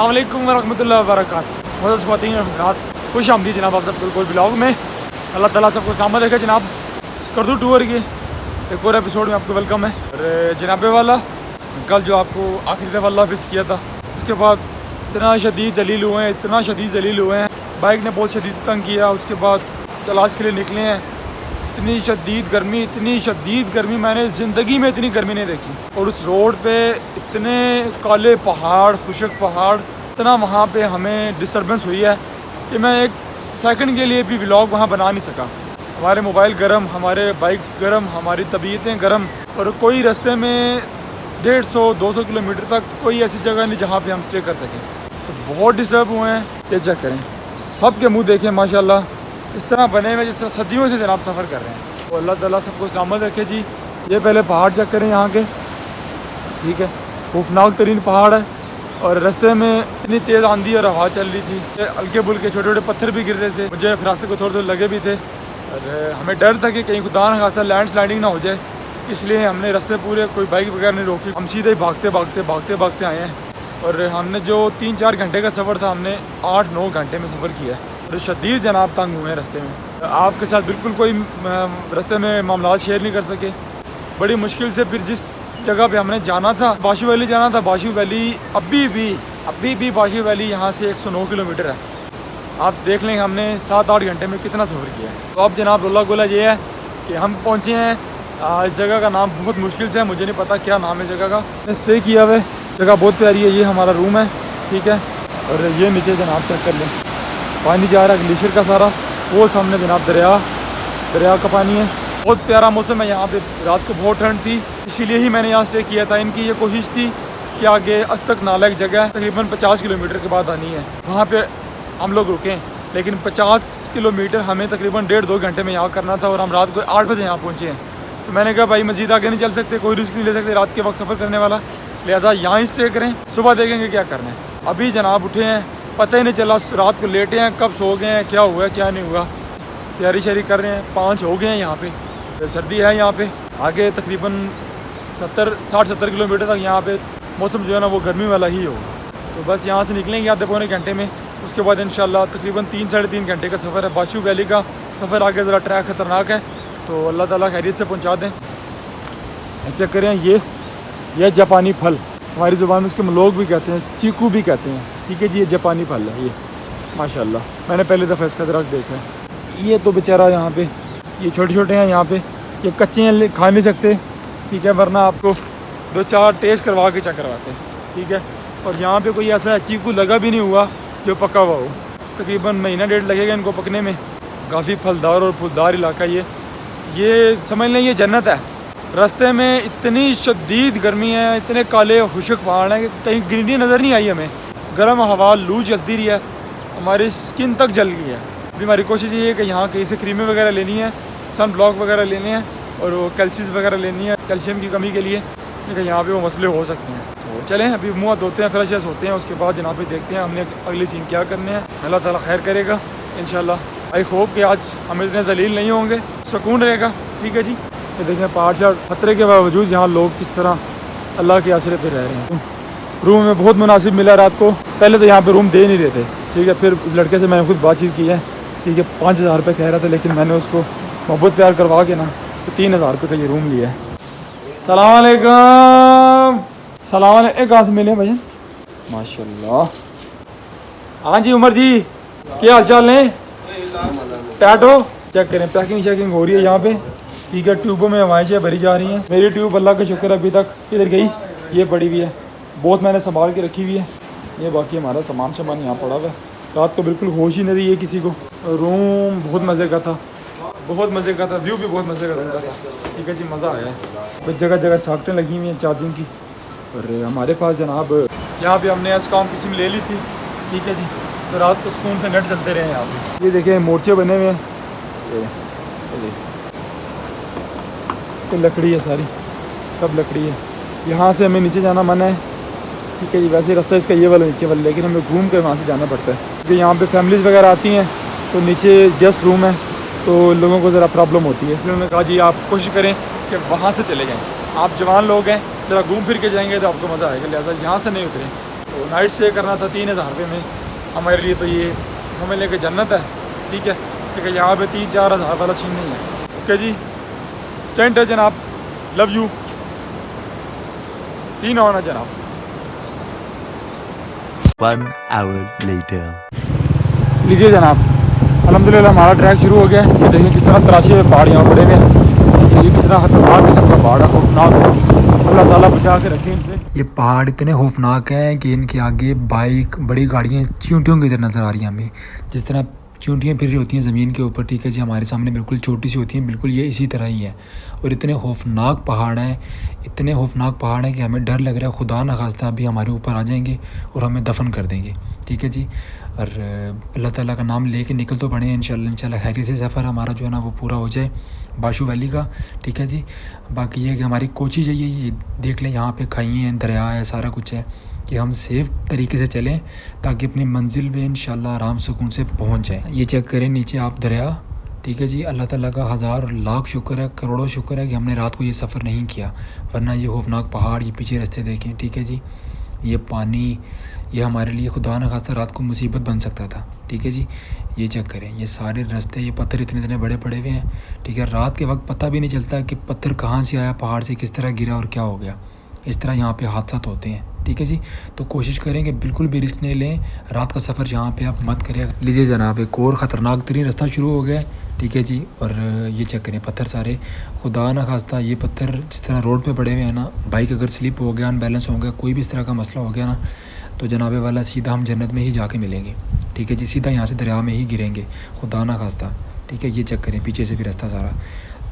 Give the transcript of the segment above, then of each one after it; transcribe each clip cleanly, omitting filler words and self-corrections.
अस्सलाम वालेकुम वरहमतुल्लाहि वबरकातुहू। मोअज़्ज़ज़ ख़वातीन और हज़रात, खुश आमदीद जनाब आप सबको कोई ब्लॉग में। अल्लाह ताला सबको सलामत रखे जनाब। स्कर्दू टूर के एक और एपिसोड में आपको वेलकम है। और जनाबे वाला कल जो आपको आखिरी दफ़ा अल्लाह हाफ़िज़ किया था, उसके बाद इतना शदीद जलील हुए हैं, इतना शदीद जलील हुए हैं, बाइक ने बहुत शदीद तंग किया। उसके बाद तलाश के लिए निकले हैं। इतनी शदीद गर्मी मैंने ज़िंदगी में इतनी गर्मी नहीं देखी। और उस रोड पे इतने काले पहाड़, खुशक पहाड़, इतना वहाँ पे हमें डिस्टर्बेंस हुई है कि मैं एक सेकंड के लिए भी व्लॉग वहाँ बना नहीं सका। हमारे मोबाइल गर्म, हमारे बाइक गर्म, हमारी तबीयतें गर्म। और कोई रास्ते में 150-200 किलोमीटर तक कोई ऐसी जगह नहीं जहाँ पे हम स्टे कर सकें। तो बहुत डिस्टर्ब हुए हैं। ये चेक करें, सब के मुँह देखें माशाल्लाह, इस तरह बने हुए जिस तरह सदियों से जनाब सफ़र कर रहे हैं। तो अल्लाह ताला सबको सलामत रखे जी। ये पहले पहाड़ चेक करें यहाँ के, ठीक है, खौफनाक तरीन पहाड़ है। और रास्ते में इतनी तेज़ आंधी और हवा चल रही थी, हल्के बुल्के छोटे छोटे पत्थर भी गिर रहे थे। मुझे रास्ते को थोड़े थोड़े लगे भी थे। और हमें डर था कि कहीं खुदा न खासा लैंड स्लाइडिंग ना हो जाए, इसलिए हमने रास्ते पूरे कोई बाइक वगैरह नहीं रोकी। हम सीधे भागते आए हैं। और हमने जो 3-4 घंटे का सफ़र था, हमने 8-9 घंटे में सफ़र किया है। और शदीद जनाब तंग हुए हैं रास्ते में। आपके साथ बिल्कुल कोई रास्ते में मामला शेयर नहीं कर सके। बड़ी मुश्किल से फिर जिस जगह पे हमने जाना था, बाशू वैली जाना था, बाशू वैली अभी भी बाशू वैली यहाँ से 109 किलोमीटर है। आप देख लें हमने 7-8 घंटे में कितना सफ़र किया है। तो अब जनाब रोला गोला ये है कि हम पहुँचे हैं। इस जगह का नाम बहुत मुश्किल से है, मुझे नहीं पता क्या नाम है जगह का। स्टे किया हुआ है, जगह बहुत प्यारी है। ये हमारा रूम है, ठीक है। और ये नीचे जनाब चेक कर लें, पानी जा रहा है ग्लेशियर का सारा। वो सामने जनाब दरिया का पानी है। बहुत प्यारा मौसम है यहाँ पे। रात को बहुत ठंड थी, इसीलिए ही मैंने यहाँ स्टे किया था। इनकी ये कोशिश थी कि आगे अस्तक नाला एक जगह है, तकरीबन 50 किलोमीटर के बाद आनी है, वहाँ पे हम लोग रुकें। लेकिन 50 किलोमीटर हमें तकरीबन 1.5-2 घंटे में यहाँ करना था। और हम रात को 8 बजे यहाँ पहुँचे हैं। तो मैंने कहा भाई मज़ीद आगे नहीं चल सकते, कोई रिस्क नहीं ले सकते रात के वक्त सफ़र करने वाला, लिहाजा यहाँ ही स्टे करें, सुबह देखेंगे क्या करना है। अभी जनाब उठे हैं, पता ही नहीं चला रात को लेटे हैं, कब सो गए हैं, क्या हुआ क्या नहीं हुआ। तैयारी शरी कर रहे हैं, 5 हो गए हैं यहाँ पे। सर्दी है यहाँ पे। आगे तकरीबन 60-70 किलोमीटर तक यहाँ पे मौसम जो है ना वो गर्मी वाला ही होगा। तो बस यहाँ से निकलेंगे आधे-पौने घंटे में। उसके बाद इंशाल्लाह तकरीबन 3-3.5 घंटे का सफ़र है। बाशू वैली का सफ़र आगे ज़रा ट्रैक ख़तरनाक है, तो अल्लाह ताला खैरियत से पहुँचा दें। चेक करें, ये जापानी फल, हमारी ज़ुबान में उसके लोग भी कहते हैं, चीकू भी कहते हैं, ठीक है जी। ये जापानी फल है ये, माशाल्लाह मैंने पहले दफ़ा इसका दरख्त देखा है। ये तो बेचारा यहाँ पे ये छोटे हैं यहाँ पे, ये कच्चे हैं, खा नहीं सकते, ठीक है, वरना आपको 2-4 टेस्ट करवा के चेक करवाते हैं, ठीक है। और यहाँ पे कोई ऐसा चीकू लगा भी नहीं हुआ जो पका हुआ हो। तकरीबन महीना 1.5 लगेगा इनको पकने में। काफ़ी फलदार और फूलदार इलाका ये समझ लें ये जन्नत है। रास्ते में इतनी शदीद गर्मी है, इतने काले खुशक पहाड़ हैं कि कहीं ग्रीनरी नज़र नहीं आई हमें। गर्म हवा, लू चलती रही है, हमारी स्किन तक जल गई है। अभी हमारी कोशिश ये है कि यहाँ कहीं से क्रीमें वगैरह लेनी है, सन ब्लॉक वगैरह लेने हैं, और वो कैल्शियम वगैरह लेनी है कैल्शियम की कमी के लिए, क्योंकि यहाँ पे वो मसले हो सकते हैं। तो चलें अभी मुँह धोते हैं, फ्रेश होते हैं, उसके बाद जनाब देखते हैं हमने अगले सीन क्या करने हैं। अल्लाह ताला खैर करेगा इंशाल्लाह। आई होप कि आज हम इतने जलील नहीं होंगे, सुकून रहेगा, ठीक है जी। ये देखें पहाड़ से खतरे के बावजूद यहाँ लोग किस तरह अल्लाह के आसरे पे रह रहे हैं। रूम में बहुत मुनासिब मिला रात को। पहले तो यहाँ पे रूम दे नहीं रहे थे, ठीक है। फिर उस लड़के से मैंने खुद बातचीत की है, ठीक है। 5,000 रुपये कह रहा था, लेकिन मैंने उसको मोहब्बत प्यार करवा के ना तो 3,000 रुपये का ये रूम लिया है। सलाम अलैकुम। एक आस मिले भजन माशाल्लाह। हाँ जी उमर जी, क्या हाल चाल है? टैट हो? चेक करें, पैकिंग हो रही है यहाँ पे, ठीक है। ट्यूबों में हवाएं भरी जा रही हैं। मेरी ट्यूब अल्लाह का शुक्र अभी तक किधर गई, ये पड़ी हुई है, बहुत मैंने संभाल के रखी हुई है। ये बाकी हमारा सामान यहाँ पड़ा हुआ है। रात को बिल्कुल होश ही नहीं रही है किसी को। रूम बहुत मज़े का था, व्यू भी बहुत मज़े का था, ठीक है जी, मज़ा आया है। कुछ जगह सॉकेटें लगी हुई हैं चार्जिंग की। और हमारे पास जनाब यहाँ पे हमने एसकॉम की सिम ले ली थी, ठीक है जी। तो रात को सुकून से नेट चलते रहे यहाँ पे। ये देखें मोर्चे बने हुए हैं, ये लकड़ी है सारी, सब लकड़ी है। यहाँ से हमें नीचे जाना मना है, ठीक है जी। वैसे रास्ता इसका ये वाला नीचे वाला, लेकिन हमें घूम कर वहाँ से जाना पड़ता है, क्योंकि यहाँ पे फैमिलीज़ वगैरह आती हैं, तो नीचे गेस्ट रूम है, तो लोगों को ज़रा प्रॉब्लम होती है। इसलिए उन्होंने कहा जी आप कोशिश करें कि वहाँ से चले जाएँ, आप जवान लोग हैं, ज़रा घूम फिर के जाएंगे तो आपको मज़ा आएगा, लिहाजा यहाँ से नहीं उतरें। तो नाइट स्टे करना था 3000 रुपये में। हमारे लिए तो ये समझ लें कि जन्नत है, ठीक है, क्योंकि यहाँ पे 3-4 हज़ार वाला सीन नहीं है। ओके जी, स्टैंड है जनाब, लव यू, सीन होना जनाब। 1 hour later. लीजिए जनाब, अल्हम्दुलिल्लाह हमारा ट्रैक शुरू हो गया है। ये देखिए किस तरह तराशे हुए पहाड़ यहाँ पड़े हुए हैं। ये कितना खतरनाक किस्म का पहाड़ है, खौफनाक है, अल्लाह ताला बचा के रखे इनसे। ये पहाड़ इतने खौफनाक हैं कि इनके आगे बाइक, बड़ी गाड़ियाँ चींटियों की तरह नज़र आ रही हैं हमें, जिस तरह चींटियाँ फिर रही होती हैं ज़मीन के ऊपर, ठीक है जी, हमारे सामने बिल्कुल छोटी सी होती हैं, बिल्कुल ये इसी तरह ही है। और इतने खौफनाक पहाड़ हैं, इतने खौफनाक पहाड़ हैं कि हमें डर लग रहा है खुदा न खास्ता अभी हमारे ऊपर आ जाएंगे और हमें दफन कर देंगे, ठीक है जी। और अल्लाह ताला का नाम लेके निकल तो पड़े हैं, इंशाल्लाह खैरियत से सफ़र हमारा जो है ना वो पूरा हो जाए बाशू वैली का, ठीक है जी। बाकी ये कि हमारी कोशिश है ये देख लें, यहाँ पे खाइए हैं, दरिया है, सारा कुछ है, कि हम सेफ़ तरीके से चलें ताकि अपनी मंजिल में इंशाल्लाह आराम सुकून से पहुँच जाएँ। ये चेक करें नीचे आप दरिया, ठीक है जी। अल्लाह ताला का हज़ार लाख शुक्र है, करोड़ों शुक्र है कि हमने रात को ये सफ़र नहीं किया, वरना ये खौफनाक पहाड़, ये पीछे रास्ते देखें, ठीक है जी, ये पानी, ये हमारे लिए खुदा न खास्ता रात को मुसीबत बन सकता था, ठीक है जी। ये चेक करें, ये सारे रास्ते, ये पत्थर इतने इतने बड़े पड़े हुए हैं, ठीक है। रात के वक्त पता भी नहीं चलता कि पत्थर कहाँ से आया, पहाड़ से किस तरह गिरा और क्या हो गया। इस तरह यहाँ पे हादसा होते हैं, ठीक है जी। तो कोशिश करें कि बिल्कुल भी रिस्क नहीं लें, रात का सफ़र यहाँ पे आप मत करें। लीजिए जनाब, एक और ख़तरनाक तरीन रास्ता शुरू हो गया है, ठीक है जी। और ये चेक करें पत्थर सारे, खुदा न खास्ता ये पत्थर जिस तरह रोड पे पड़े हुए हैं ना, बाइक अगर स्लिप हो गया, अनबैलेंस हो गया, कोई भी इस तरह का मसला हो गया ना, तो जनाबे वाला सीधा हम जन्नत में ही जाके मिलेंगे, ठीक है जी। सीधा यहाँ से दरिया में ही गिरेंगे खुदा ना खास्ता, ठीक है। ये चेक करें पीछे से भी रास्ता सारा,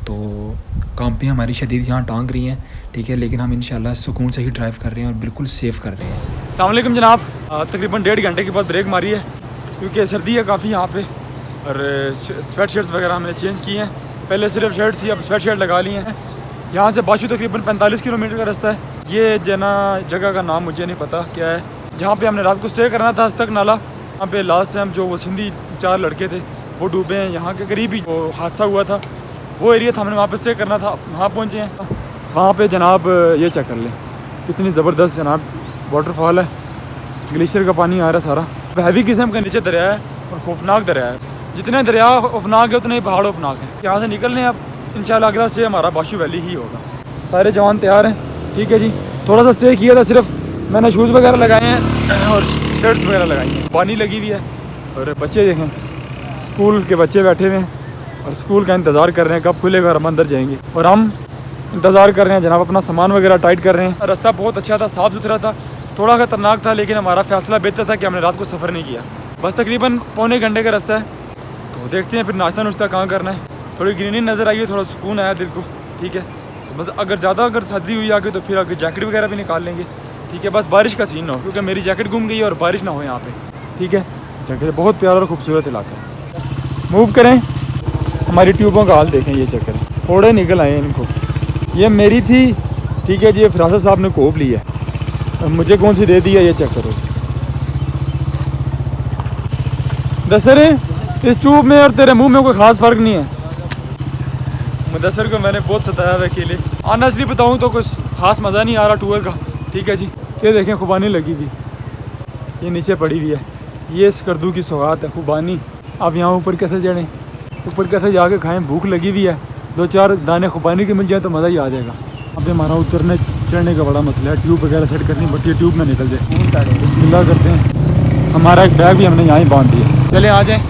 तो काम पे हमारी शदीद यहाँ टांग रही हैं, ठीक है, लेकिन हम इंशाल्लाह सुकून से ही ड्राइव कर रहे हैं और बिल्कुल सेफ़ कर रहे हैं। अस्सलाम वालेकुम जनाब, तकरीबन 1.5 घंटे के बाद ब्रेक मारी है क्योंकि सर्दी है काफ़ी यहाँ पे, और स्वेट शर्ट्स वगैरह हमने चेंज किए हैं। पहले सिर्फ शर्ट्स थी, अब स्वेट शर्ट लगा लिए हैं। यहाँ से बाशू तकरीबन 45 किलोमीटर का रास्ता है। ये जना जगह का नाम मुझे नहीं पता क्या है, जहाँ पे हमने रात को स्टे करना था, हस्तक नाला। वहाँ पे लास्ट टाइम जो वो सिंधी 4 लड़के थे वो डूबे हैं, यहाँ के करीब ही वो हादसा हुआ था, वो एरिया था, हमने वहाँ पे स्टे करना था, वहाँ पहुँचे हैं। वहाँ पे जनाब ये चेक कर लें कितनी ज़बरदस्त जनाब वाटरफॉल है, ग्लेशियर का पानी आ रहा है सारा। हैवी किस्म का नीचे दरिया है और खौफनाक दरिया है, जितने दरिया खौफनाक है उतने ही पहाड़ खौफनाक है। यहाँ से निकलने अब इंशाल्लाह अगला स्टे हमारा बाशू वैली ही होगा। सारे जवान तैयार हैं, ठीक है जी। थोड़ा सा स्टे किया था, सिर्फ मैंने शूज़ वगैरह लगाए हैं और शर्ट्स वगैरह लगाई हैं, पानी लगी हुई है। और बच्चे देखें, स्कूल के बच्चे बैठे हुए हैं और स्कूल का इंतज़ार कर रहे हैं कब खुलेगा और हम अंदर जाएंगे, और हम इंतज़ार कर रहे हैं जनाब, अपना सामान वगैरह टाइट कर रहे हैं। रास्ता बहुत अच्छा था, साफ़ सुथरा था, थोड़ा ख़तरनाक था, लेकिन हमारा फ़ैसला बेहतर था कि हमने रात को सफ़र नहीं किया। बस तकरीबन पौने घंटे का रास्ता है, तो देखते हैं फिर नाश्ता नुश्ता कहाँ करना है। थोड़ी ग्रीनरी नज़र आई है, थोड़ा सुकून आया दिल को, ठीक है। तो बस अगर सर्दी हुई आगे तो फिर आगे जैकेट वगैरह भी निकाल लेंगे, ठीक है। बस बारिश का सीन ना हो, क्योंकि मेरी जैकेट गुम गई है और बारिश ना हो यहाँ पे, ठीक है। जैकेट बहुत प्यारा और खूबसूरत इलाका है। मूव करें, हमारी ट्यूबों का हाल देखें, ये चेक करें, थोड़े निकल आए इनको। ये मेरी थी, ठीक है जी, ये फिरासत साहब ने कोप ली है, मुझे कौन सी दे दी है, ये चेक करो। दसरे इस ट्यूब में और तेरे मुंह में कोई ख़ास फ़र्क नहीं है। मुदस्सर को मैंने बहुत सताया है अकेले, ऑनेस्टली बताऊँ तो कुछ ख़ास मज़ा नहीं आ रहा टूर का, ठीक है जी। ये देखें खुबानी लगी हुई, ये नीचे पड़ी हुई है, ये स्कर्दू की सौगात है खुबानी। अब यहाँ ऊपर कैसे चढ़ें, ऊपर कैसे जाके खाएं, भूख लगी हुई है, 2-4 दाने खुबानी के मिल जाए तो मज़ा ही आ जाएगा। अब हमारा उतरने चढ़ने का बड़ा मसला है, ट्यूब वगैरह सेट करनी पड़ती है, ट्यूब में निकल जाए। बिस्मिल्लाह करते हैं, हमारा एक बैग भी हमने यहाँ ही बांध दिया। चले आ जाएँ,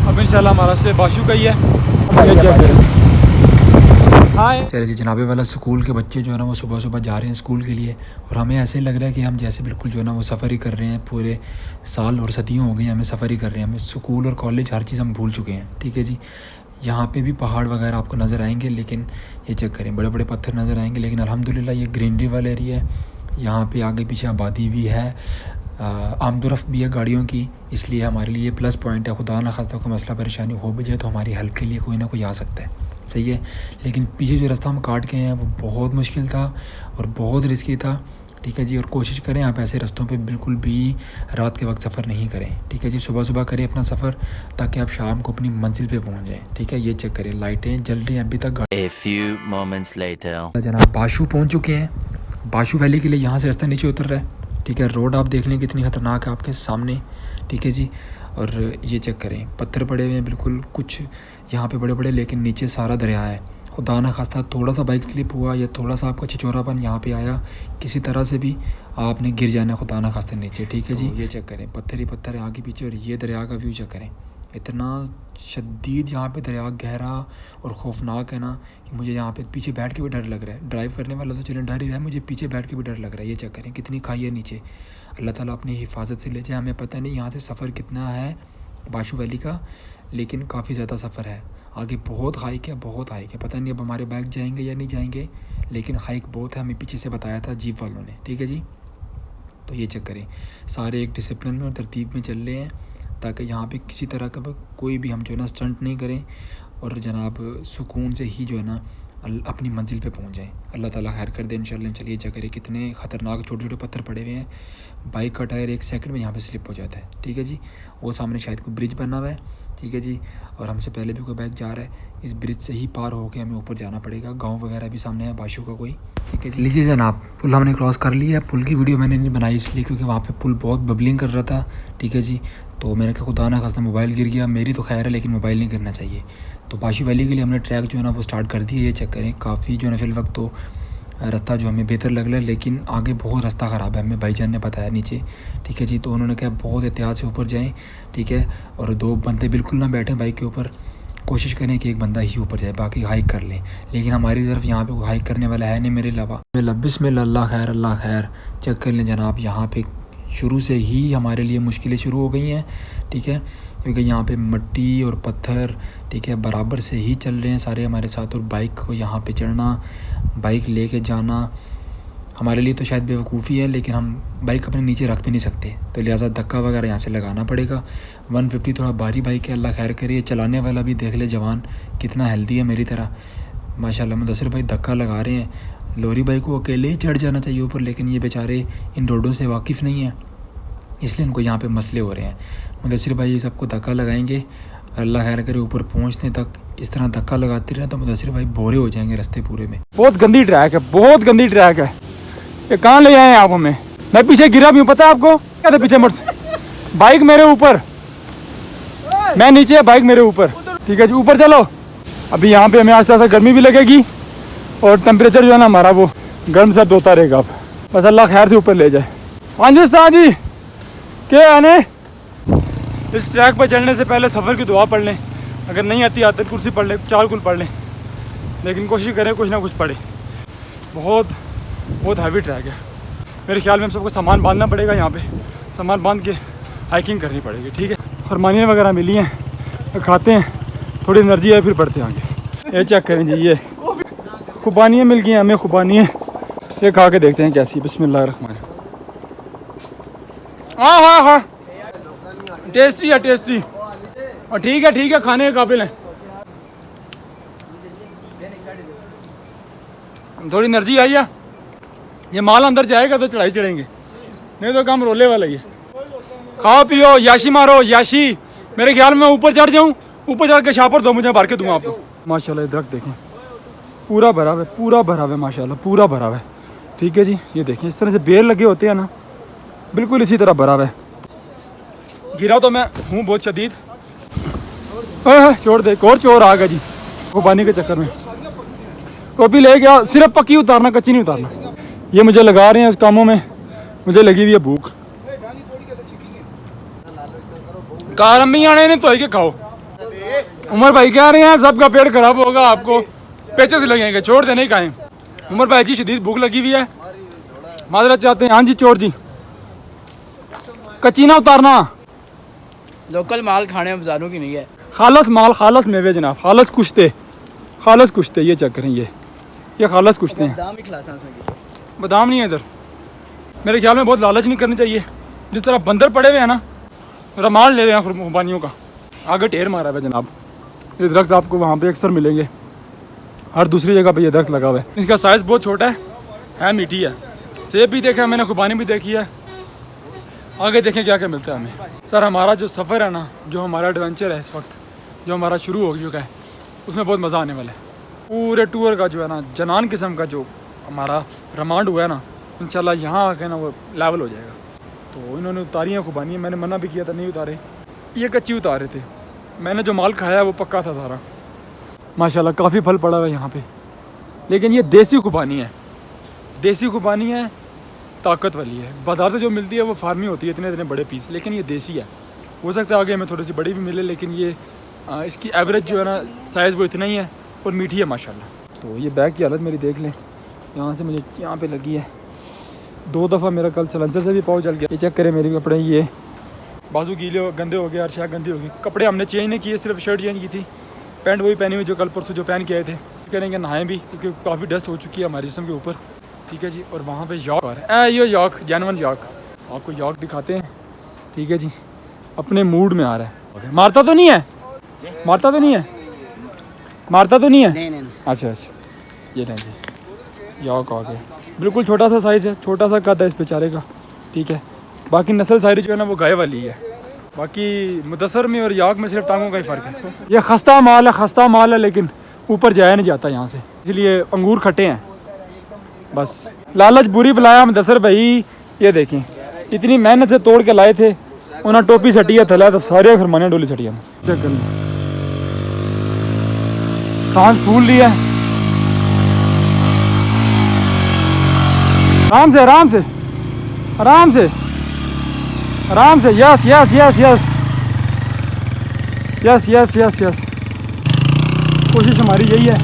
अब इंशाल्लाह हमारा से बाशू का ही है। चलिए जी, जनाबे वाला स्कूल के बच्चे जो है ना वो सुबह सुबह जा रहे हैं स्कूल के लिए, और हमें ऐसे ही लग रहा है कि हम जैसे बिल्कुल जो है ना वो सफ़र ही कर रहे हैं। पूरे साल और सदियों हो गई हमें सफ़र ही कर रहे हैं, हमें स्कूल और कॉलेज हर चीज़ हम भूल चुके हैं, ठीक है जी। यहाँ पे भी पहाड़ वगैरह आपको नज़र आएंगे, लेकिन ये चेक करें बड़े बड़े पत्थर नज़र आएंगे, लेकिन अल्हम्दुलिल्लाह ये ग्रीनरी वाला एरिया है। यहाँ पे आगे पीछे आबादी भी है, आमदोरफ़्त भी है गाड़ियों की, इसलिए हमारे लिए प्लस पॉइंट है। खुदा न खास्ता कोई मसला परेशानी हो भी जाए तो हमारी हेल्प के लिए कोई ना कोई आ सकता है, सही है। लेकिन पीछे जो रास्ता हम काट के हैं वो बहुत मुश्किल था और बहुत रिस्की था, ठीक है जी। और कोशिश करें आप ऐसे रास्तों पे बिल्कुल भी रात के वक्त सफ़र नहीं करें, ठीक है जी। सुबह सुबह करें अपना सफ़र ताकि आप शाम को अपनी मंजिल पे पहुंच जाएं, ठीक है। ये चेक करें, लाइटें जल रही हैं अभी तक। A few moments later. जनाब बाशू पहुंच चुके हैं, बाशू वैली के लिए यहाँ से रास्ता नीचे उतर रहा है, ठीक है। रोड आप देख लें कितनी ख़तरनाक है आपके सामने, ठीक है जी। और ये चेक करें, पत्थर पड़े हुए हैं बिल्कुल, कुछ यहाँ पे बड़े बड़े, लेकिन नीचे सारा दरिया है। खुदा ना खास्ता थोड़ा सा बाइक स्लिप हुआ या थोड़ा सा आपका छिछोरापन यहाँ पे आया, किसी तरह से भी आपने गिर जाना खुदा ना खास्ता नीचे, ठीक है जी। ये चेक करें, पत्थर ही पत्थर है आगे पीछे। और ये दरिया का व्यू चेक करें, इतना शदीद यहाँ पे दरिया गहरा और खौफनाक है ना कि मुझे यहाँ पे पीछे बैठ के भी डर लग रहा है। ड्राइव करने वाला तो चले डर ही रहा है, मुझे पीछे बैठ के भी डर लग रहा है। ये चेक करें कितनी खाई है नीचे। अल्लाह ताला अपनी हिफाजत से ले जाए। हमें पता नहीं यहाँ से सफ़र कितना है बाशू वैली का, लेकिन काफ़ी ज़्यादा सफ़र है आगे, बहुत हाइक है, बहुत हाइक है। पता नहीं अब हमारे बाइक जाएंगे या नहीं जाएंगे, लेकिन हाइक बहुत है, हमें पीछे से बताया था जीप वालों ने, ठीक है जी। तो ये चेक करें, सारे एक डिसिप्लिन में और तरतीब में चल रहे हैं, ताकि यहाँ पे किसी तरह का कोई भी हम जो है ना स्टंट नहीं करें, और जनाब सुकून से ही जो है ना अपनी मंजिल पे पहुँच जाएँ। अल्लाह ताला खैर कर दे इंशाल्लाह। चलिए चेक करें, कितने ख़तरनाक छोटे छोटे पत्थर पड़े हुए हैं। बाइक का टायर 1 सेकंड में यहाँ पे स्लिप हो जाता है, ठीक है जी। वो सामने शायद कोई ब्रिज बना हुआ है, ठीक है जी। और हमसे पहले भी कोई बाइक जा रहा है, इस ब्रिज से ही पार होकर हमें ऊपर जाना पड़ेगा। गांव वगैरह भी सामने है बाशू का कोई, ठीक है जी। लीजिए जनाब, पुल हमने क्रॉस कर लिया है। पुल की वीडियो मैंने नहीं बनाई इसलिए क्योंकि वहाँ पे पुल बहुत बबलिंग कर रहा था, ठीक है जी। तो मैंने कहा खुदा ना खास्ता मोबाइल गिर गया, मेरी तो खैर है लेकिन मोबाइल नहीं गिरना चाहिए। तो बाशू वैली के लिए हमने ट्रैक जो है ना वो स्टार्ट कर दिया। ये चेक करें, काफ़ी जो है ना फिल वक्त तो रास्ता जो हमें बेहतर लग रहा है, लेकिन आगे बहुत रास्ता ख़राब है, हमें भाईजान ने बताया नीचे, ठीक है जी। तो उन्होंने कहा बहुत एहतियात से ऊपर जाएं, ठीक है। और 2 बंदे बिल्कुल ना बैठें बाइक के ऊपर, कोशिश करें कि एक बंदा ही ऊपर जाए, बाकी हाइक कर लें। लेकिन हमारी तरफ यहाँ पे कोई हाइक करने वाला है नहीं मेरे अलावा। बिस्मिल्लाह, अल्लाह खैर, अल्लाह खैर। चेक कर लें जनाब, यहाँ पे शुरू से ही हमारे लिए मुश्किलें शुरू हो गई हैं, ठीक है, क्योंकि यहाँ पे मिट्टी और पत्थर, ठीक है, बराबर से ही चल रहे हैं सारे हमारे साथ। और बाइक को यहाँ पे चढ़ना, बाइक लेके जाना हमारे लिए तो शायद बेवकूफ़ी है, लेकिन हम बाइक अपने नीचे रख भी नहीं सकते, तो लिहाजा धक्का वगैरह यहाँ से लगाना पड़ेगा। 150 थोड़ा भारी बाइक है, अल्लाह खैर करिए। चलाने वाला भी देख ले जवान कितना हेल्दी है मेरी तरह माशाल्लाह। मुदस्सिर भाई धक्का लगा रहे हैं। लोरी बाइक को अकेले ही चढ़ जाना चाहिए ऊपर, लेकिन ये बेचारे इन रोडों से वाकिफ़ नहीं है, इसलिए इनको यहाँ पे मसले हो रहे हैं। मुदस्सिर भाई सबको धक्का लगाएंगे, अल्लाह खैर करे ऊपर पहुँचने तक इस तरह धक्का लगाते रहे तो मुदस्सिर भाई बोरे हो जाएंगे रास्ते पूरे में। बहुत गंदी ट्रैक है, बहुत गंदी ट्रैक है। ये कहाँ ले आए आप हमें? मैं पीछे गिरा भी हूँ, पता है आपको? क्या था पीछे बाइक मेरे ऊपर, मैं नीचे, बाइक मेरे ऊपर, ठीक है जी। ऊपर चलो। अभी यहाँ पे हमें आस्ते आस्ते गर्मी भी लगेगी और टेम्परेचर जो है ना हमारा वो गर्म सर्द होता रहेगा। अब बस अल्लाह खैर से ऊपर ले जाए। हाँ जी उस्ताद जी, क्या आने? इस ट्रैक पर चढ़ने से पहले सफ़र की दुआ पढ़ लें, अगर नहीं आती आदत कुर्सी पढ़ लें, 4 कुल पढ़ लें, लेकिन कोशिश करें कुछ ना कुछ पढ़े। बहुत बहुत हैवी ट्रैक है। मेरे ख्याल में हम सबको सामान बांधना पड़ेगा, यहाँ पे सामान बांध के हाइकिंग करनी पड़ेगी, ठीक है। खरमानियाँ वगैरह मिली हैं, खाते हैं, थोड़ी एनर्जी है, फिर पढ़ते हैं आगे। ये चेक करें जी, ये खुबानियाँ मिल गई हैं हमें, खुबानियाँ। ये खा के देखते हैं कैसी। बिस्मिल्लाहिर्रहमान। हाँ हाँ हाँ, टेस्टी है, टेस्टी और ठीक है, खाने के काबिल है। थोड़ी एनर्जी आई है, ये माल अंदर जाएगा तो चढ़ाई चढ़ेंगे, नहीं तो काम रोले वाला ही है। खाओ पियो, याशी मारो, याशी। मेरे ख्याल में ऊपर चढ़ जाऊँ, ऊपर चढ़ के शापर दो, मुझे भर के दूंगा आपको। माशाल्लाह दरख्त देखें, पूरा भरा हुआ है, पूरा भरा हुआ है माशाल्लाह, पूरा भरा हुआ है, ठीक है जी। ये देखें इस तरह से बेर लगे होते हैं ना, बिल्कुल इसी तरह भरा हुआ है। गिरा तो मैं हूँ बहुत शदीद। छोड़ दे, एक और चोर आ गया जी खुबानी के चक्कर में। टोपी ले गया, सिर्फ पक्की उतारना, कच्ची नहीं उतारना। ये मुझे लगा रहे हैं इस कामों में, मुझे लगी हुई है भूख। कार अम्मी आने ने तो के खाओ। उमर भाई कह रहे हैं सबका पेट खराब होगा, आपको पेचे से लगेंगे, छोड़ दे नहीं खाएं। उमर भाई जी शदीद भूख लगी हुई है, माजरत चाहते हैं। हाँ जी चोर जी, कच्ची ना उतारना, लोकल माल खाने बाजारों की नहीं है। खालस माल, खालस मेवे जनाब, खालस कुश्ते, खालस कुश्ते। ये चेक करें, ये खालस कुश्ते हैं। बादाम भी खिलासा उसमें, बादाम नहीं है इधर। मेरे ख्याल में बहुत लालच नहीं करनी चाहिए। जिस तरह बंदर पड़े हुए हैं ना, रमाल ले रहे हैं खुबानियों का। आगे ढेर मारा हुआ है जनाब। ये दरख्त आपको वहाँ पे अक्सर मिलेंगे, हर दूसरी जगह पे ये दरख्त लगा हुआ है। इसका साइज़ बहुत छोटा है, मीठी है। सेब भी देखा है मैंने, खुबानी भी देखी है। आगे देखें क्या क्या मिलता है हमें। सर हमारा जो सफ़र है ना, जो हमारा एडवेंचर है इस वक्त, जो हमारा शुरू हो चुका है, उसमें बहुत मज़ा आने वाला है। पूरे टूर का जो है ना जनान किस्म का जो हमारा रिमांड हुआ है ना, इंशाल्लाह यहाँ आके ना वो लेवल हो जाएगा। तो इन्होंने उतारी हैं खुबानी, मैंने मना भी किया था नहीं उतारे, ये कच्ची उतारे थे। मैंने जो माल खाया वो पक्का था सारा। माशाल्लाह काफ़ी फल पड़ा हुआ है यहाँ पे, लेकिन ये देसी खुबानी है, देसी खुबानी है, ताकत वाली है। बाजार से जो मिलती है वो फार्मी होती है, इतने इतने बड़े पीस, लेकिन ये देसी है। हो सकता है आगे हमें थोड़ी सी बड़ी भी मिले, लेकिन ये इसकी एवरेज जो है ना साइज़ वो इतना ही है और मीठी है माशाल्लाह। तो ये बैग की हालत मेरी देख लें, यहाँ से मुझे यहाँ पे लगी है 2 दफ़ा, मेरा कल सलेंसर से भी पाँव जल गया। ये चेक करें मेरे कपड़े, ये बाजू गीले गंदे हो गए, अर्शा गंदी हो गई। कपड़े हमने चेंज नहीं किए, सिर्फ शर्ट चेंज की थी, पैंट वही पहनी हुई जो कल परसों जो पहन के आए थे। करेंगे नहाएं भी क्योंकि काफ़ी डस्ट हो चुकी है हमारे जिस्म के ऊपर, ठीक है जी। और वहाँ पे याक आ रहा है, ये याक जैनवन याक, आपको याक दिखाते हैं, ठीक है जी। अपने मूड में आ रहा है, मारता तो नहीं है, मारता तो नहीं है, मारता तो नहीं है, नहीं। अच्छा अच्छा, ये नहीं जी याक आ गया, बिल्कुल छोटा सा साइज़ है, छोटा सा कद है इस बेचारे का, ठीक है। बाकी नस्ल सारी जो है ना वो गाय वाली है, बाकी मुदस्सर में और याक में सिर्फ टांगों का ही फ़र्क है। ये खस्ता माल है, खस्ता माल है, लेकिन ऊपर जाया नहीं जाता यहाँ से, इसलिए अंगूर खट्टे हैं बस। लालच बुरी बुलाया मुदस्सर भाई, ये देखें इतनी मेहनत से तोड़ के लाए थे, उन्हें टोपी सटी है थला तो सारे फरमाने डोली सटी है। चेक कर लो, सांस फूल ली है, आराम से आराम से आराम से आराम से, yes yes yes yes yes yes yes yes. कोशिश हमारी यही है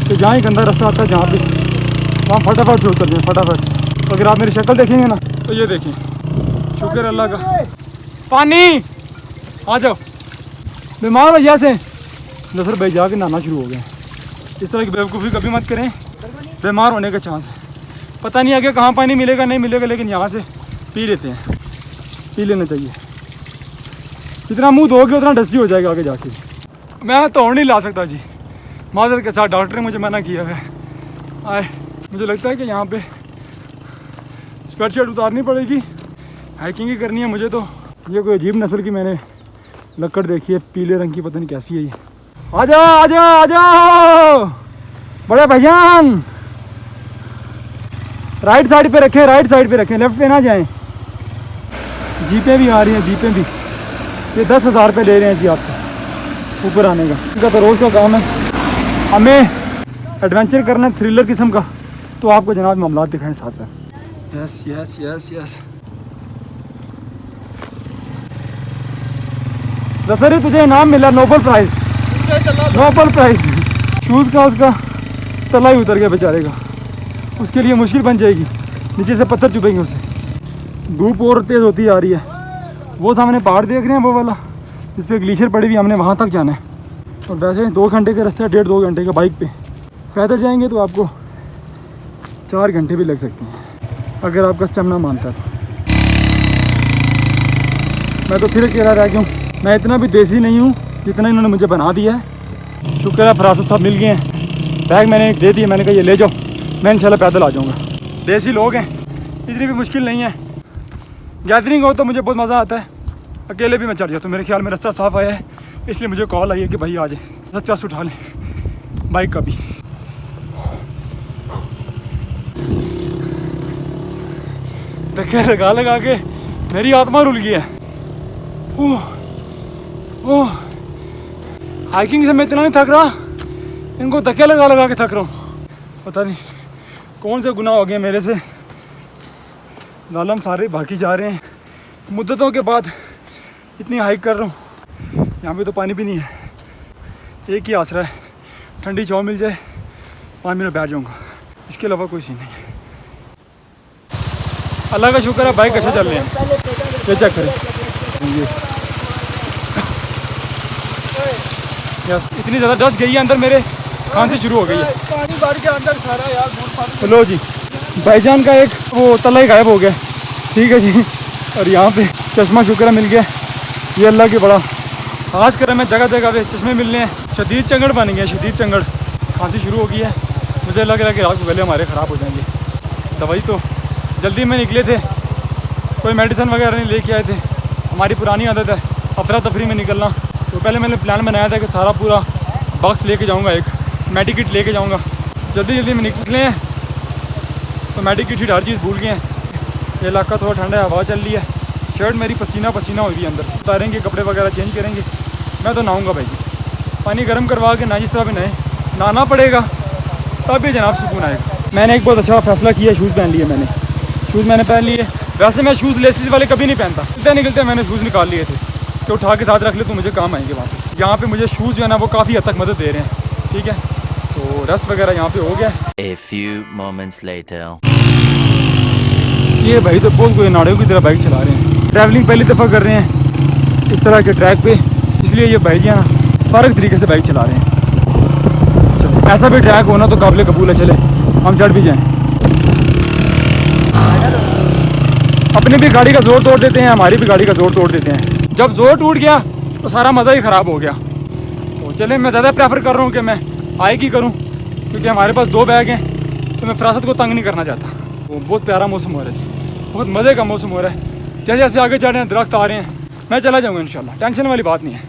कि जहाँ ही गंदा रास्ता आता है जहाँ पे, वहाँ फटाफट से उतर जाए फटाफट। तो अगर आप मेरी शक्ल देखेंगे ना तो ये देखें, शुक्र अल्लाह का। पानी आ जाओ, बीमार हो जैसे नसर भाई जाके नहाना शुरू हो गए। इस तरह की बेवकूफ़ी कभी मत करें, बीमार होने का चांस है। पता नहीं आगे कहाँ पानी मिलेगा नहीं मिलेगा, लेकिन यहाँ से पी लेते हैं, पी लेना चाहिए। जितना मुंह धोगे उतना डस्टी हो जाएगा आगे जाके। मैं तोड़ नहीं ला सकता जी, माजरत के साथ, डॉक्टर ने मुझे मना किया है। आए मुझे लगता है कि यहाँ पे स्वेटशर्ट उतारनी पड़ेगी, हाइकिंग ही करनी है मुझे। तो ये कोई अजीब नस्ल की मैंने लकड़ देखी है, पीले रंग की, पता नहीं कैसी है ये। आ जाओ आ जाओ आ जाओ बड़े भाईजान, राइट साइड पे रखें, राइट साइड पे रखें, लेफ्ट पे ना जाएं। जीपें भी आ रही हैं, जीपें भी। ये 10,000 रुपये ले रहे हैं जी आपसे ऊपर आने का, इनका तो रोज़ का काम है। हमें एडवेंचर करना है थ्रिलर किस्म का, तो आपको जनाब मामला दिखाएं साथ साथ। Yes yes yes yes. Jafri तुझे इनाम मिला, Nobel prize, Nobel prize. Shoes का उसका तला ही उतर गया बेचारे का, उसके लिए मुश्किल बन जाएगी, नीचे से पत्थर चुभेंगे उसे। धूप और तेज़ होती आ रही है, वो सामने पहाड़ देख रहे हैं वो वाला जिस पे ग्लेशियर पड़ी हुई, हमने वहाँ तक जाना है। और वैसे 2 घंटे का रास्ता है, 1.5-2 घंटे का बाइक पे। पैदल जाएंगे तो आपको 4 घंटे भी लग सकते हैं अगर आपका स्टेमिना मानता है। मैं तो फिर कह रहा क्यों, मैं इतना भी देसी नहीं हूँ जितना इन्होंने मुझे बना दिया है। शुक्र है फरासत साहब मिल गए हैं, बैग मैंने दे दिया, मैंने कहा ये ले जाओ, मैं इंशाल्लाह पैदल आ जाऊँगा। देसी लोग हैं, इतनी भी मुश्किल नहीं है। गैदरिंग हो तो मुझे बहुत मज़ा आता है, अकेले भी मैं चढ़ जाता हूँ। मेरे ख्याल में रास्ता साफ़ आया है, इसलिए मुझे कॉल आई है कि भाई आ जाए, सच्चा से उठा लें बाइक का भी। धक्के लगा लगा के मेरी आत्मा रुल गई है। ओह हाइकिंग से मैं इतना नहीं थक रहा, इनको धक्के लगा लगा के थक रहा हूँ। पता नहीं कौन से गुनाह हो गए मेरे से, जालम सारे भागी जा रहे हैं। मुद्दतों के बाद इतनी हाइक कर रहा हूँ, यहाँ पे तो पानी भी नहीं है। एक ही आसरा है, ठंडी चाय मिल जाए, 5 मिनट बैठ जाऊँगा, इसके अलावा कोई सीन नहीं है। अल्लाह का शुक्र है बाइक अच्छा चल रहे हैं। ये चेक करें, यस इतनी ज़्यादा डस्ट गई है अंदर, मेरे खांसी शुरू हो गई है। पानी भर के अंदर सारा यार। चलो जी, भाईजान का एक वो तला ही गायब हो गया, ठीक है जी। और यहाँ पे चश्मा शुक्र मिल गया, ये अल्लाह की बड़ा खास करम है, जगह जगह पे चश्मे मिलने हैं। शदीद चंगड़ बन गया, शदीद चंगड़, खांसी शुरू हो गई है। मुझे लग रहा है कि रात को गले हमारे ख़राब हो जाएंगे। दवाई तो जल्दी में निकले थे, कोई मेडिसिन वगैरह नहीं लेके आए थे। हमारी पुरानी आदत है अफरा तफरी में निकलना, तो पहले मैंने प्लान बनाया था कि सारा पूरा बॉक्स लेके जाऊँगा, एक मेडिकिट लेके जाऊँगा। जल्दी जल्दी में निकले हैं, तो मेडिकेट हर चीज़ भूल गए हैं। ये इलाका थोड़ा ठंडा है, हवा चल रही है, शर्ट मेरी पसीना पसीना हुई है, अंदर उतारेंगे, कपड़े वगैरह चेंज करेंगे। मैं तो नहाऊंगा भाई जी, पानी गर्म करवा के ना जिस तरह भी नए नहाना पड़ेगा तब भी जनाब सुकून आएगा। मैंने एक बहुत अच्छा फैसला किया, शूज़ पहन लिए मैंने, शूज़ मैंने पहन लिए। वैसे मैं शूज़ लेसिस वाले कभी नहीं पहनता, निकलते निकलते मैंने शूज़ निकाल लिए थे कि उठा के साथ रख ले तो मुझे काम आएंगे वहाँ पे। यहाँ पे मुझे शूज़ जो है ना वो काफ़ी हद तक मदद दे रहे हैं, ठीक है। तो रस्ट वगैरह यहाँ पे हो गया। A few moments later. ये भाई तो बहुत कोई नाड़ियों की तरह बाइक चला रहे हैं, ट्रैवलिंग पहली दफ़ा कर रहे हैं इस तरह के ट्रैक पे, इसलिए ये भाई यहाँ फ़र्क तरीके से बाइक चला रहे हैं। चलो ऐसा भी ट्रैक होना तो काबिल कबूल है, चले हम चढ़ भी जाएँ। अपनी भी गाड़ी का जोर तोड़ देते हैं, हमारी भी गाड़ी का जोर तोड़ देते हैं। जब जोर टूट गया तो सारा मज़ा ही ख़राब हो गया। तो चले, मैं ज़्यादा प्रेफर कर रहा हूँ कि मैं आए की करूँ, क्योंकि हमारे पास 2 बैग हैं तो मैं फरासत को तंग नहीं करना चाहता। वो बहुत प्यारा मौसम हो रहा है जी, बहुत मज़े का मौसम हो रहा है। जैसे जैसे आगे चढ़ रहे हैं, दरख्त आ रहे हैं, मैं चला जाऊँगा इंशाल्लाह, टेंशन वाली बात नहीं है।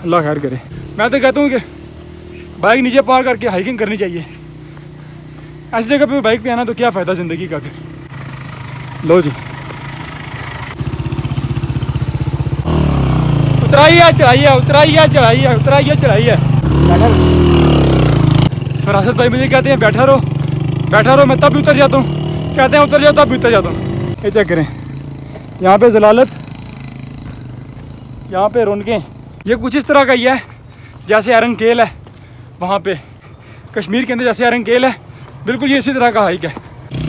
अल्लाह खैर करे। मैं तो कहता हूँ कि बाइक नीचे पार करके हाइकिंग करनी चाहिए। ऐसी जगह पे बाइक पे आना तो क्या फ़ायदा ज़िंदगी का फिर। लो जी, उतराइए चढ़ाइए, उतराइए चढ़ाइए, उतराइए चढ़ाइए। फरासत भाई मुझे कहते हैं बैठा रहो, मैं तब भी उतर जाता हूँ, कहते हैं उतर जाओ तब भी उतर जाता हूँ। ये चेक करें, यहाँ पे जलालत, यहाँ पे रौनकें। ये कुछ इस तरह का ही है जैसे एरनकेल है वहाँ पे कश्मीर के अंदर, जैसे एरनकेल है बिल्कुल ये इसी तरह का हाइक है।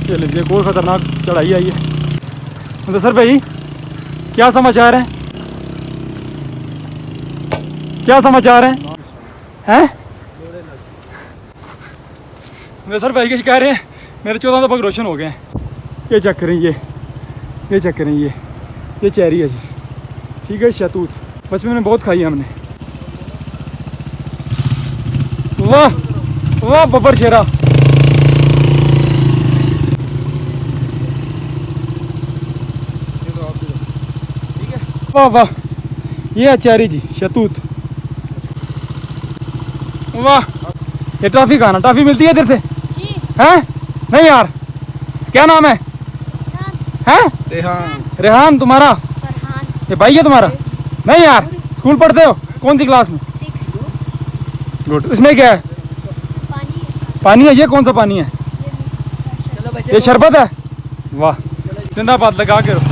ये लीजिए, कोई ख़तरनाक चढ़ाई आई है। मुदस्सर भाई क्या समाचार हैं, क्या समाचार हैं? हैं मुदस्सर भाई के कह रहे हैं मेरे 14 तबक रोशन हो गए हैं। ये चेक करें, ये चेक करें, ये चेरी है जी, ठीक है, शहतूत बचपन में बहुत खाई है हमने। वाह वाह बब्बर शेरा, वाह वाह, ये है चेरी जी, शहतूत। वाह, ये टॉफ़ी खाना, टॉफ़ी मिलती है इधर से हैं? नहीं यार, क्या नाम है? हैं? रेहान। तुम्हारा? फरहान। ये भाई है तुम्हारा? नहीं यार, स्कूल पढ़ते हो? कौन सी क्लास में? 6। गुड। इसमें क्या है? पानी है। ये कौन सा पानी है? ये शरबत है। वाह, जिंदाबाद, लगा के रहो।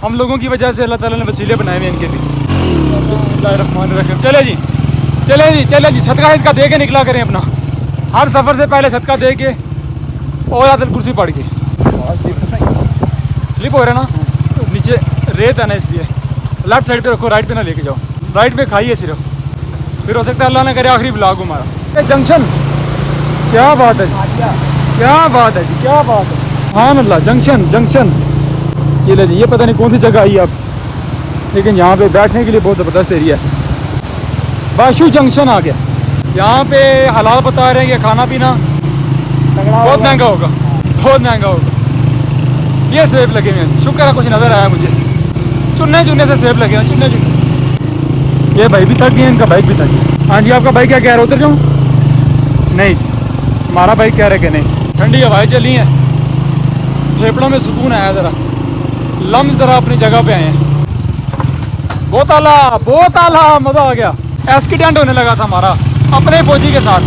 हम लोगों की वजह से अल्लाह ताला ने वसीले बनाए हुए इनके भी। बिस्मिल्लाहिर्रहमानिर्रहीम। चले जी, सदका दे के निकला करें अपना, हर सफ़र से पहले सदका दे के और आदत कुर्सी पढ़ के। स्लिप हो रहा है ना, नीचे रेत है ना, इसलिए लेफ्ट साइड पे रखो, राइट पे ना लेके जाओ। राइट पे खाइए सिर्फ, फिर हो सकता है अल्लाह ने करे आखिरी ब्लॉग हमारा। जंक्शन, क्या बात है जी, क्या बात है जी, क्या बात है। हाँ अल्लाह, जंक्शन। ये ले जी, ये पता नहीं कौन सी जगह आई आप, लेकिन यहाँ पे बैठने के लिए बहुत ज़बरदस्त एरिया है। बाशू जंक्शन आ गया। यहाँ पे हालात बता रहे हैं कि खाना पीना बहुत महंगा होगा, बहुत महंगा होगा। ये सेब लगे हुए हैं, शुक्र है कुछ नज़र आया मुझे, चुनने से सेब लगे हैं, चुनने से। ये भाई भी थक गए, इनका बाइक भी थक गया। हाँ जी, आपका बाइक क्या कह रहा है, उतर जाऊँ? नहीं, हमारा बाइक कह रहे कि नहीं। ठंडी हवाएं चली हैं, फेफड़ों में सुकून आया, ज़रा लम्ब ज़रा अपनी जगह पे आए हैं। बहुत आला, मज़ा आ गया। एक्सीडेंट होने लगा था हमारा अपने फौजी के साथ।